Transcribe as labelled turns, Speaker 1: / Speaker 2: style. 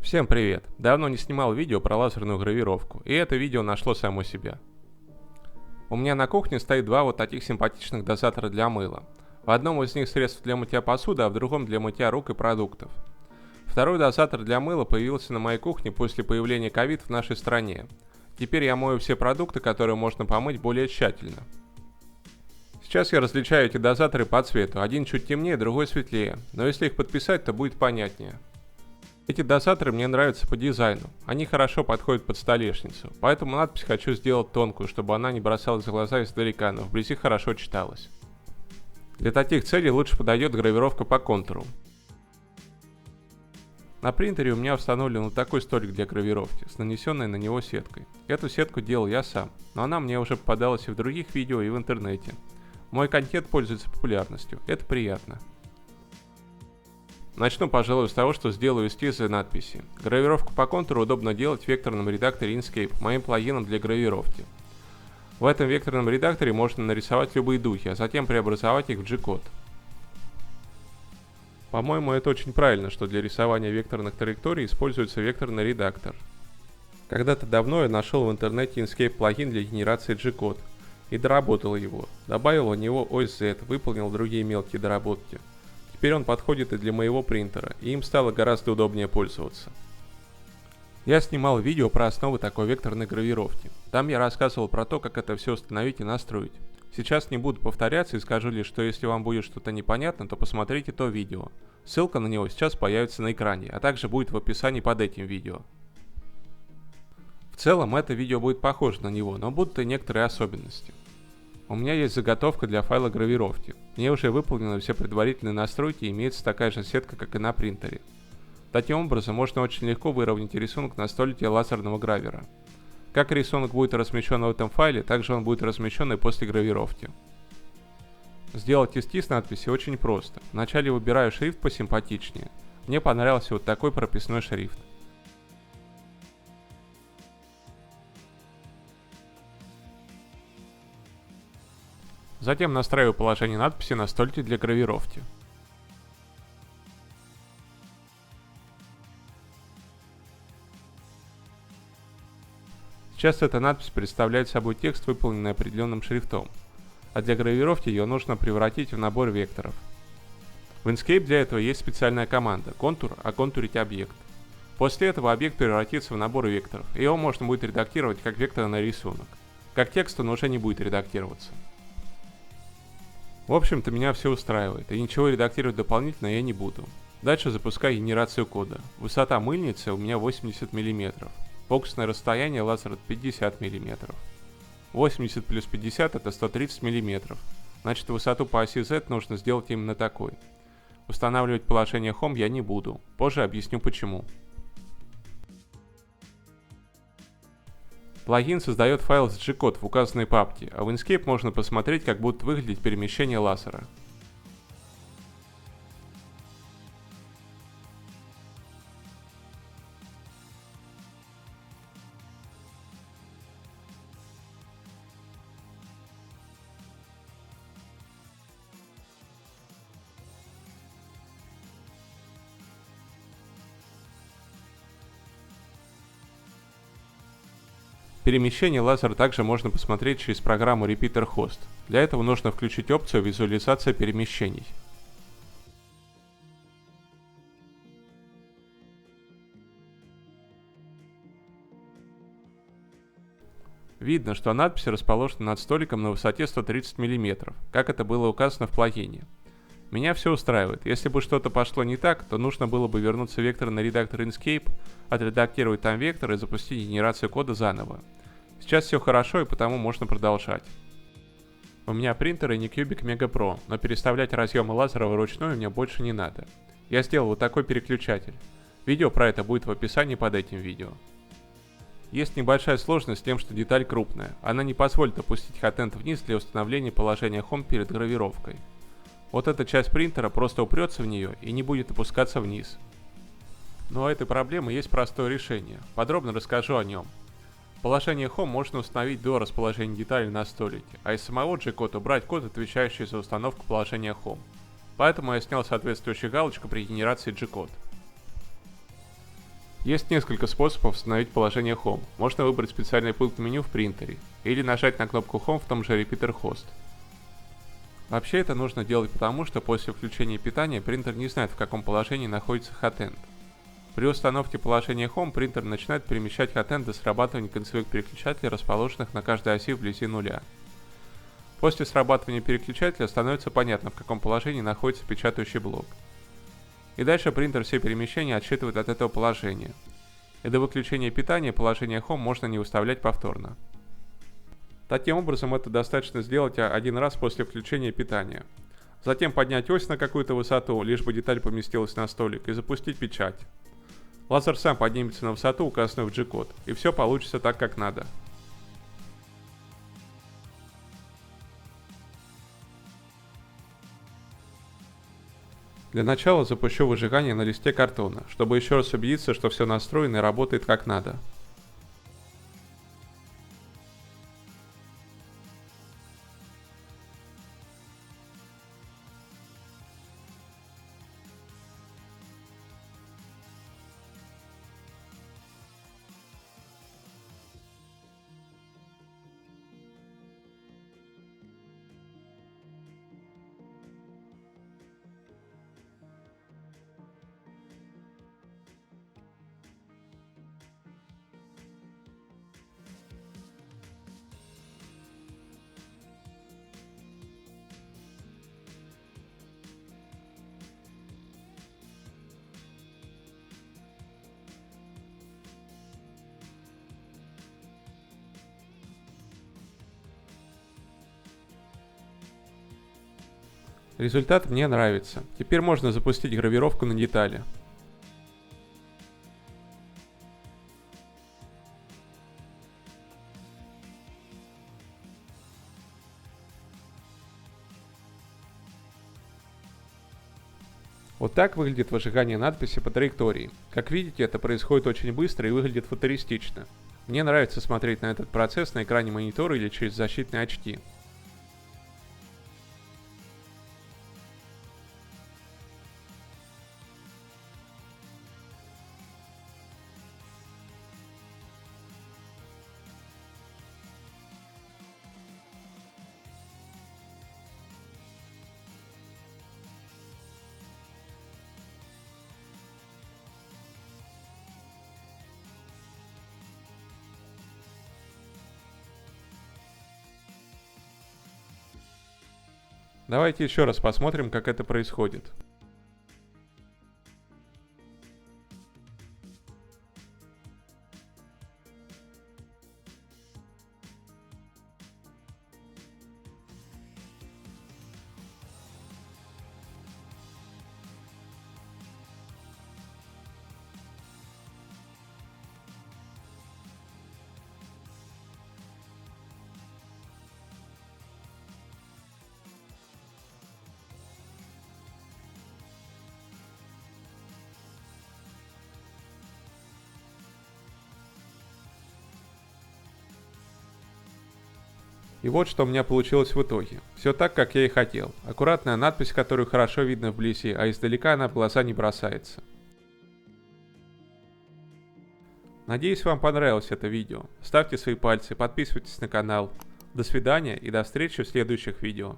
Speaker 1: Всем привет! Давно не снимал видео про лазерную гравировку, и это видео нашло само себя. У меня на кухне стоит два вот таких симпатичных дозатора для мыла. В одном из них средство для мытья посуды, а в другом для мытья рук и продуктов. Второй дозатор для мыла появился на моей кухне после появления ковид в нашей стране. Теперь я мою все продукты, которые можно помыть, более тщательно. Сейчас я различаю эти дозаторы по цвету, один чуть темнее, другой светлее, но если их подписать, то будет понятнее. Эти дозаторы мне нравятся по дизайну, они хорошо подходят под столешницу, поэтому надпись хочу сделать тонкую, чтобы она не бросалась в глаза издалека, но вблизи хорошо читалась. Для таких целей лучше подойдет гравировка по контуру. На принтере у меня установлен вот такой столик для гравировки, с нанесенной на него сеткой. Эту сетку делал я сам, но она мне уже попадалась и в других видео, и в интернете. Мой контент пользуется популярностью, это приятно. Начну, пожалуй, с того, что сделаю эскизы и надписи. Гравировку по контуру удобно делать в векторном редакторе Inkscape, моим плагином для гравировки. В этом векторном редакторе можно нарисовать любые духи, а затем преобразовать их в G-код. По-моему, это очень правильно, что для рисования векторных траекторий используется векторный редактор. Когда-то давно я нашел в интернете Inkscape плагин для генерации G-код и доработал его. Добавил в него ось Z, выполнил другие мелкие доработки. Теперь он подходит и для моего принтера, и им стало гораздо удобнее пользоваться. Я снимал видео про основы такой векторной гравировки. Там я рассказывал про то, как это все установить и настроить. Сейчас не буду повторяться и скажу лишь, что если вам будет что-то непонятно, то посмотрите то видео. Ссылка на него сейчас появится на экране, а также будет в описании под этим видео. В целом это видео будет похоже на него, но будут и некоторые особенности. У меня есть заготовка для файла гравировки. В ней уже выполнены все предварительные настройки и имеется такая же сетка, как и на принтере. Таким образом, можно очень легко выровнять рисунок на столике лазерного гравера. Как рисунок будет размещен в этом файле, также он будет размещен и после гравировки. Сделать эскиз надписи очень просто. Вначале выбираю шрифт посимпатичнее. Мне понравился вот такой прописной шрифт. Затем настраиваю положение надписи на столике для гравировки. Сейчас эта надпись представляет собой текст, выполненный определенным шрифтом, а для гравировки ее нужно превратить в набор векторов. В Inkscape для этого есть специальная команда «Контур» оконтурить объект. После этого объект превратится в набор векторов, и его можно будет редактировать как векторный рисунок. Как текст он уже не будет редактироваться. В общем-то, меня все устраивает, и ничего редактировать дополнительно я не буду. Дальше запускаю генерацию кода. Высота мыльницы у меня 80 мм. Фокусное расстояние лазера 50 мм. 80 плюс 50 это 130 мм. Значит, высоту по оси Z нужно сделать именно такой. Устанавливать положение Home я не буду. Позже объясню почему. Плагин создает файл с G-код в указанной папке, а в Inkscape можно посмотреть, как будут выглядеть перемещения лазера. Перемещение лазера также можно посмотреть через программу Repeater Host. Для этого нужно включить опцию «Визуализация перемещений». Видно, что надпись расположена над столиком на высоте 130 мм, как это было указано в плагине. Меня все устраивает. Если бы что-то пошло не так, то нужно было бы вернуться в векторный редактор Inkscape, отредактировать там вектор и запустить генерацию кода заново. Сейчас все хорошо и потому можно продолжать. У меня принтер Anycubic Mega Pro, но переставлять разъемы лазера вручную мне больше не надо. Я сделал вот такой переключатель. Видео про это будет в описании под этим видео. Есть небольшая сложность с тем, что деталь крупная. Она не позволит опустить хатенд вниз для установления положения Home перед гравировкой. Вот эта часть принтера просто упрется в нее и не будет опускаться вниз. Но у этой проблемы есть простое решение. Подробно расскажу о нем. Положение Home можно установить до расположения деталей на столике, а из самого G-код убрать код, отвечающий за установку положения Home. Поэтому я снял соответствующую галочку при генерации G-код. Есть несколько способов установить положение Home. Можно выбрать специальный пункт меню в принтере или нажать на кнопку Home в том же Repeater Host. Вообще это нужно делать потому, что после включения питания принтер не знает, в каком положении находится hotend. При установке положения Home принтер начинает перемещать hotend до срабатывания концевых переключателей, расположенных на каждой оси вблизи нуля. После срабатывания переключателя становится понятно, в каком положении находится печатающий блок. И дальше принтер все перемещения отсчитывает от этого положения. И до выключения питания положение Home можно не выставлять повторно. Таким образом, это достаточно сделать один раз после включения питания. Затем поднять ось на какую-то высоту, лишь бы деталь поместилась на столик, и запустить печать. Лазер сам поднимется на высоту, указанную в G-код, и все получится так, как надо. Для начала запущу выжигание на листе картона, чтобы еще раз убедиться, что все настроено и работает как надо. Результат мне нравится. Теперь можно запустить гравировку на детали. Вот так выглядит выжигание надписи по траектории. Как видите, это происходит очень быстро и выглядит футуристично. Мне нравится смотреть на этот процесс на экране монитора или через защитные очки. Давайте еще раз посмотрим, как это происходит. И вот что у меня получилось в итоге. Все так, как я и хотел. Аккуратная надпись, которую хорошо видно вблизи, а издалека она в глаза не бросается. Надеюсь, вам понравилось это видео. Ставьте свои пальцы, подписывайтесь на канал. До свидания и до встречи в следующих видео.